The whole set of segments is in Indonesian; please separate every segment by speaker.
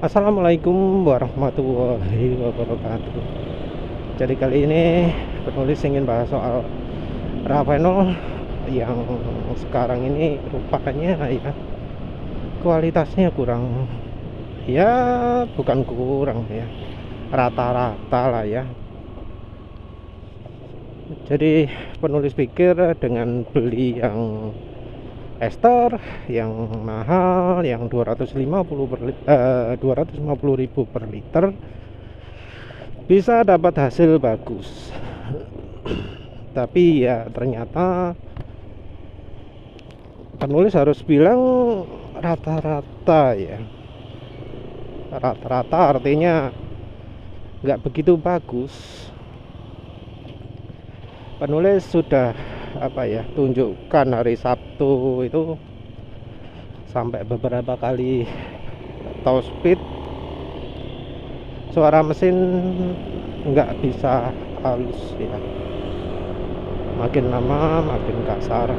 Speaker 1: Assalamualaikum warahmatullahi wabarakatuh. Jadi kali ini penulis ingin bahas soal Ravenol yang sekarang ini rupanya ya kualitasnya kurang, ya bukan kurang ya, rata-rata lah ya. Jadi penulis pikir dengan beli yang ester yang mahal, yang 250.000 per liter, bisa dapat hasil bagus. Tapi ya ternyata penulis harus bilang rata-rata ya. Rata-rata artinya nggak begitu bagus. Penulis sudah tunjukkan hari Sabtu itu sampai beberapa kali top speed, suara mesin nggak bisa halus ya, makin lama makin kasar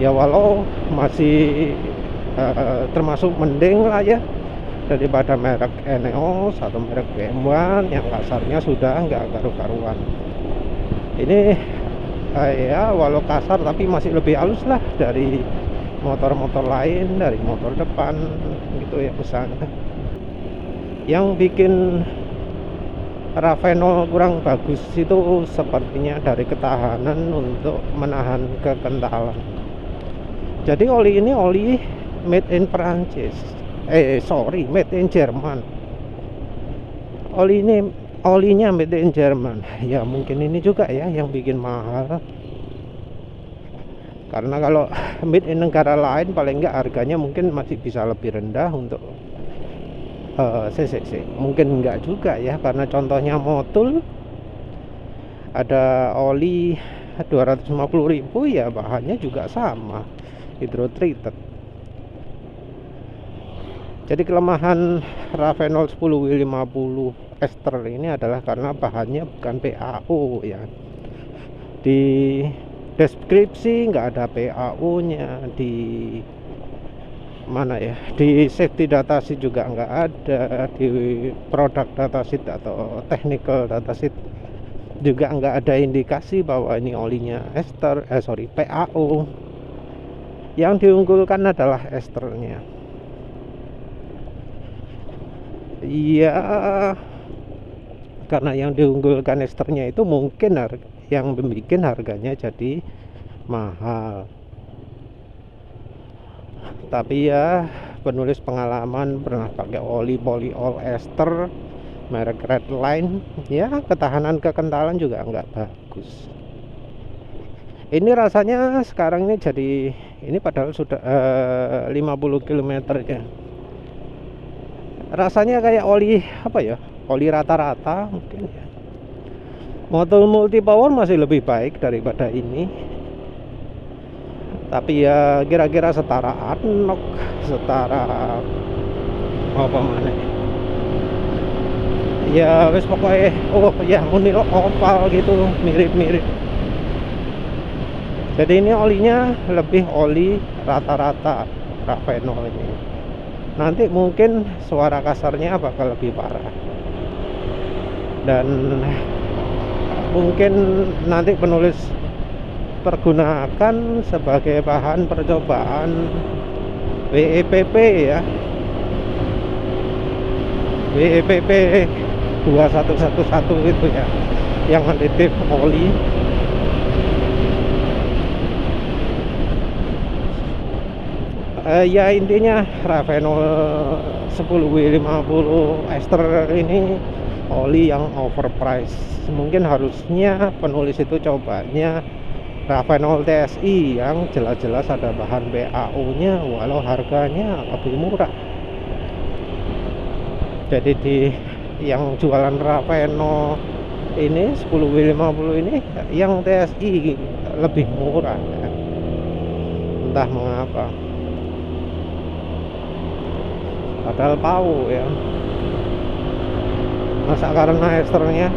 Speaker 1: ya, walau masih termasuk mending lah ya daripada merek Eneos atau merek BM1 yang kasarnya sudah nggak karu-karuan. Ini ya walau kasar tapi masih lebih halus lah dari motor-motor lain, dari motor depan gitu ya misalnya. Yang bikin Ravenol kurang bagus itu sepertinya dari ketahanan untuk menahan kekentalan. Jadi oli ini oli made in Perancis, made in Jerman. Olinya made in Jerman. Ya mungkin ini juga ya yang bikin mahal. Karena kalau made in negara lain paling enggak harganya mungkin masih bisa lebih rendah untuk CCC. Mungkin enggak juga ya, karena contohnya Motul ada oli 250.000 ya, bahannya juga sama, hydrotreated. Jadi kelemahan Ravenol 10W50 ester ini adalah karena bahannya bukan PAO ya. Di deskripsi nggak ada PAO-nya, di mana ya, di safety datasheet juga nggak ada, di product datasheet atau technical datasheet juga nggak ada indikasi bahwa ini olinya PAO. Yang diunggulkan adalah esternya. Iya, karena yang diunggulkan esternya itu mungkin yang membuat harganya jadi mahal. Tapi ya penulis pengalaman pernah pakai oli polyol ester merek Redline, ya ketahanan kekentalan juga nggak bagus. Ini rasanya sekarang ini jadi ini padahal sudah 50 km ya. Rasanya kayak oli oli rata-rata mungkin ya. Motor multipower masih lebih baik daripada ini, tapi ya kira-kira setara Adnoc, setara apa mana ya, wis pokoknya Unil Opal gitu, mirip-mirip. Jadi ini olinya lebih oli rata-rata Ravenol ini. Nanti mungkin suara kasarnya bakal lebih parah, dan mungkin nanti penulis pergunakan sebagai bahan percobaan WEPP ya, WEPP 2111 itu ya, yang aditif oli. Ya intinya Ravenol 10W50 ester ini oli yang overpriced. Mungkin harusnya penulis itu cobanya Ravenol TSI yang jelas-jelas ada bahan PAO nya walau harganya lebih murah. Jadi di yang jualan Ravenol ini 10W50 ini yang TSI lebih murah ya. Entah mengapa, padahal PAO ya. Masa karena esternya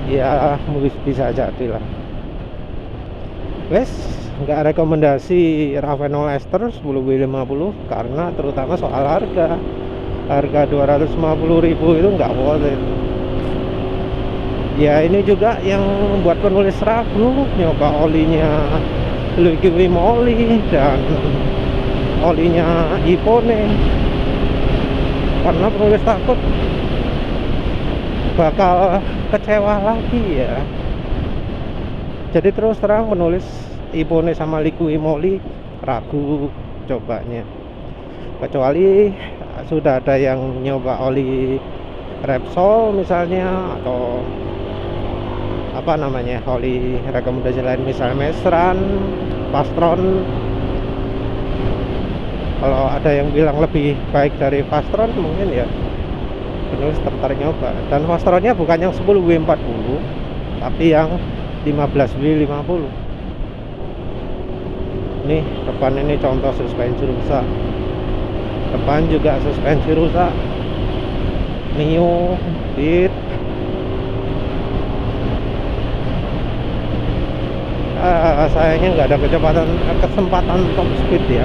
Speaker 1: ya bisa jadi lah. Wes nggak rekomendasi Ravenol Ester 10W50 karena terutama soal harga 250.000 itu nggak worth it. Ya ini juga yang membuat penulis ragu nyoba olinya Liqui Moly dan olinya Ipone, karena penulis takut bakal kecewa lagi ya. Jadi terus terang penulis Ipone sama Liqui Moly ragu cobanya, kecuali sudah ada yang nyoba oli Repsol misalnya, atau apa namanya, oli rekomendasi lain misalnya Mesran, Pastron. Kalau ada yang bilang lebih baik dari Pastron mungkin ya penulis tertarik nyoba. Dan Pastronnya bukan yang 10W40 tapi yang 15W50. Nih depan ini contoh suspensi rusak, depan juga suspensi rusak, Mio, Beat. Sayangnya nggak ada kesempatan top speed ya.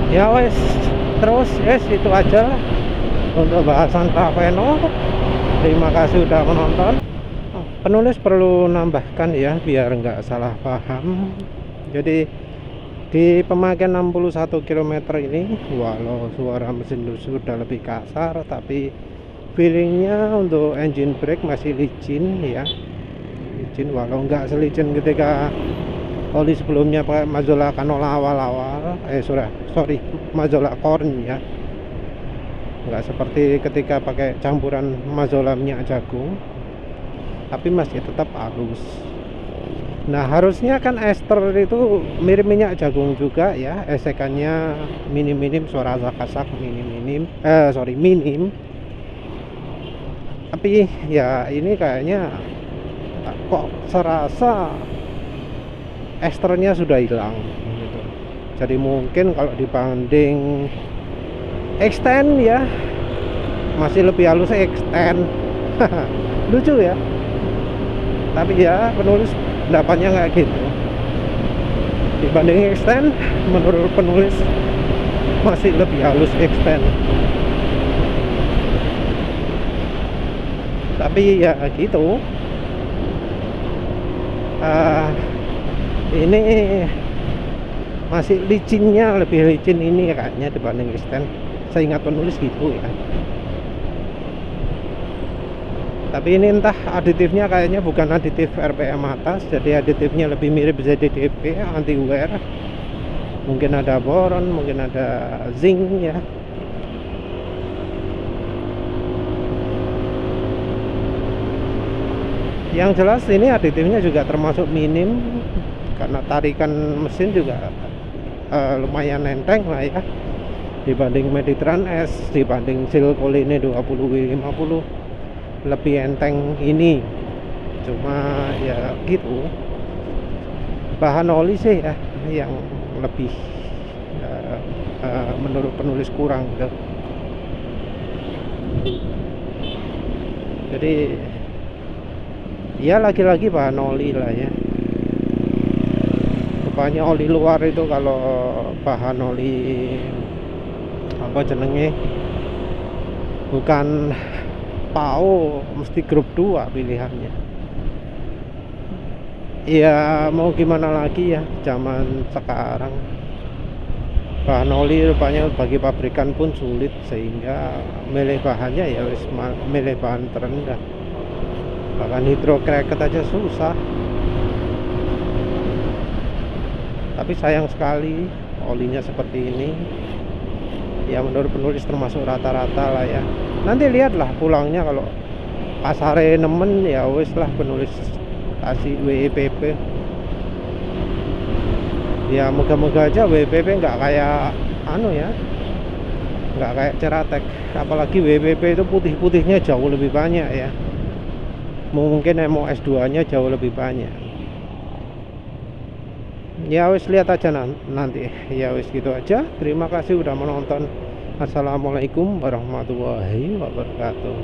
Speaker 1: Ya wes, terus yes itu aja untuk bahasan Ravenol. Terima kasih udah menonton. Penulis perlu nambahkan ya biar nggak salah paham. Jadi di pemakaian 61 km ini, walau suara mesin sudah lebih kasar, tapi feelingnya untuk engine brake masih licin ya, licin walau nggak selicin ketika oli sebelumnya pakai Mazola Canola awal-awal, sorry Mazola Corn ya, nggak seperti ketika pakai campuran Mazola minyak jagung, tapi masih tetap halus. Nah harusnya kan ester itu mirip minyak jagung juga ya, esekannya minim-minim, suara kasak minim, tapi ya ini kayaknya kok serasa esternya sudah hilang gitu. Jadi mungkin kalau dibanding extend ya masih lebih halus extend. Lucu ya, tapi ya penulis pendapatnya nggak gitu. Dibanding extend, menurut penulis masih lebih halus extend. Tapi ya gitu, ini masih licinnya, lebih licin ini kayaknya dibanding extend. Saya ingat penulis gitu ya. Tapi ini entah aditifnya kayaknya bukan aditif RPM atas, jadi aditifnya lebih mirip ZDDP, anti wear. Mungkin ada boron, mungkin ada zinc ya. Yang jelas ini aditifnya juga termasuk minim, karena tarikan mesin juga lumayan enteng lah ya, dibanding Mediterran S, dibanding Silcoline 20W50 lebih enteng ini. Cuma ya gitu, bahan oli sih ya yang lebih menurut penulis kurang gitu. Jadi ya lagi-lagi bahan oli lah ya. Rupanya oli luar itu kalau bahan oli apa jenenge bukan PAO mesti grup 2 pilihannya. Ya mau gimana lagi ya, zaman sekarang bahan oli rupanya bagi pabrikan pun sulit, sehingga milih bahannya ya wis milih bahan terendah. Bahkan hidrocracker aja susah. Tapi sayang sekali olinya seperti ini. Ya menurut penulis termasuk rata-rata lah ya. Nanti lihatlah pulangnya, kalau pasare nemen ya wis lah penulis kasih WEPP. Ya moga-moga aja WEPP nggak kayak ya, nggak kayak Ceratek. Apalagi WEPP itu putih-putihnya jauh lebih banyak ya. Mungkin MOS2 nya jauh lebih banyak. Ya wis lihat aja nanti. Ya wis gitu aja. Terima kasih udah menonton. Assalamualaikum warahmatullahi wabarakatuh.